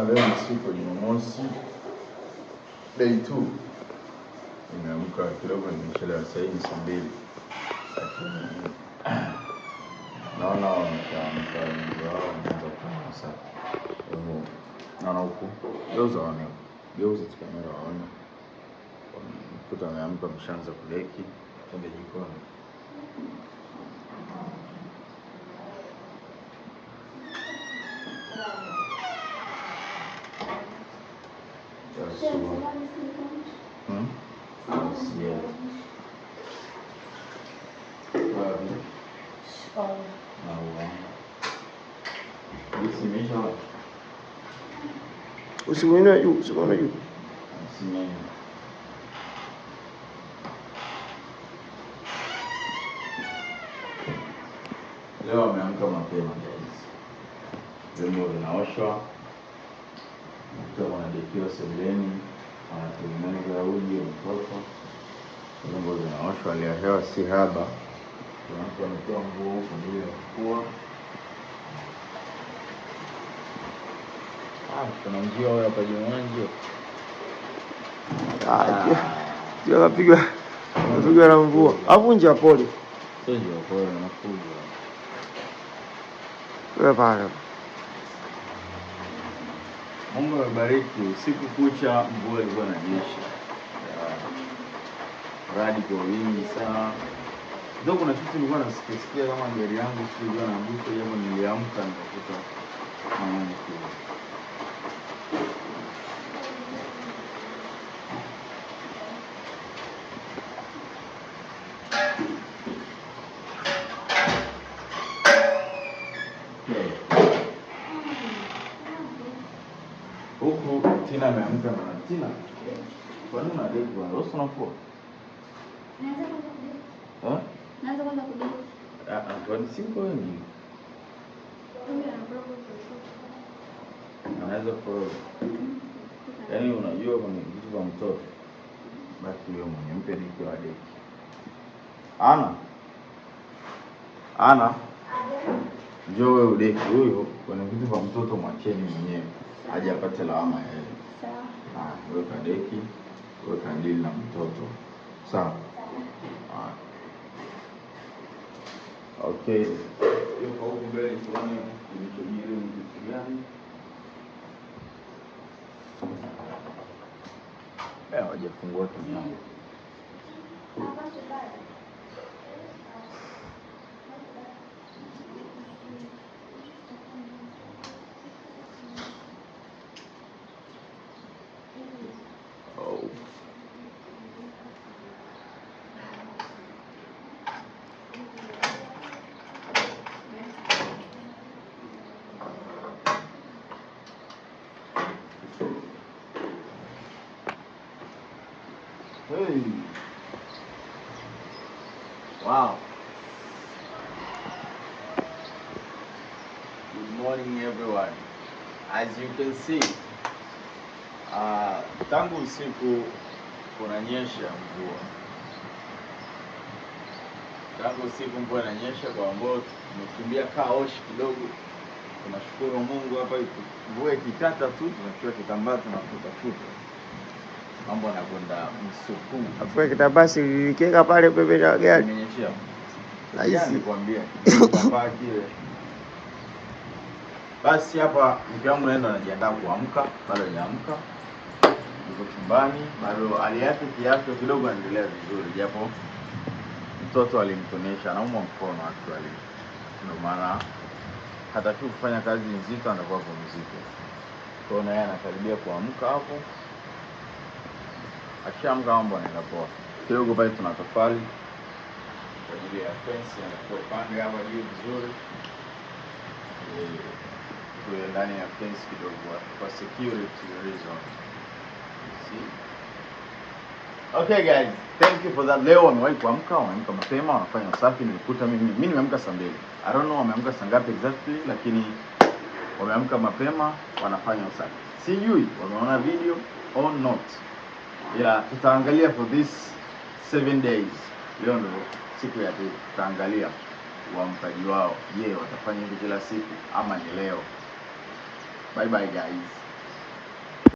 Bwana, leo ni siku ya Jumamosi, day 2. Nimeamka kidogo, nimechelewa. Sasa hivi saa 2, lakini naona wameshaamka wengi wao, wanaanza kufanya usafi. Kwa hivyo naona huku geuza kamera waone. Mkuta ameamka, ameshaanza kudeki, twende jikoni. Usimwone juu. Leo ameamka mapema guys. Vyombo vinaoshwa, mtoto anadekiwa sebuleni, anatengeneza uji wa mtoto. Vyombo vinaoshwa, hali ya hewa si haba. Kuna mtu ametoa nguo kwa ajili ya kufua. Kuna njia hapa Jumanji. Ndio kapigwa na mvua. Avunja pole. Sio pole na kuja. Wewe bana. Mungu abariki. Usiku kucha mvua ilikuwa inanyesha. Radi kwa wingi sana. Ndio kuna kitu nilikuwa nasikia kama gari yangu ilikuwa inaanguka, hapo niliamka nikakuta mambo kwa. Huku Tina ameamka na Tina. Kwa nini unadeki bwana? Wewe unafua? Naanza kwanza kudeki. Kwa nini siko wengi? Anaweza koroga. Yaani unajua kuna vitu vya mtoto. Basi wewe mwenye mpe deki wa deki. Ana. Njoo wewe udeki huyo, kuna vitu vya mtoto mwacheni mwenyewe. Aje apate lawama yeye. Sawa. Weka deki, weka ndili na mtoto. Sawa. Okay. Yuko huko mbele tuone kilichojiri ni kitu gani. Hajafungua mlango. Hey. Wow. Good morning everyone. As you can see, tangu usiku kunanyesha mvua. Tangu usiku mvua inanyesha, kwa ambao tumekimbia kaoshi kidogo. Tunashukuru Mungu, hapa mvua ikikata tu tunachukua kitambaa tunafuta. Mambo yanakwenda msukumo. Afua kitambaa silikeka pale pepe na gari. Nimenyeshia. Rahisi Nikwambia kitambaa kile. Basi hapa mke wangu naenda anajiandaa kuamka, bado hajaamka. Yuko chumbani, bado hali yake kiafya kidogo anaendelea vizuri, japo mtoto alimtonesha, anaumwa mkono actually. Ndio maana hataki kufanya kazi nzito, anakuwa pumziko. Kwa hiyo naye anakaribia kuamka hapo. Akishaamka mambo yanaenda poa. Kidogo pale tuna tofali kwa ajili ya fence na kwa pande hapa juu vizuri. Kwa ndani ya fence kidogo kwa security reason. See? Okay guys, thank you for that. Leo wamewahi kuamka mapema, wanafanya usafi. Nilikuta mimi nimeamka saa 2. I don't know wameamka saa ngapi exactly, lakini wameamka mapema wanafanya usafi. Sijui wameona video or not. Ila tutaangalia for this 7 days. Leo ndio siku ya pili. Tutaangalia uamkaji wao. Je, watafanya hivi kila siku ama ni leo? Bye bye guys.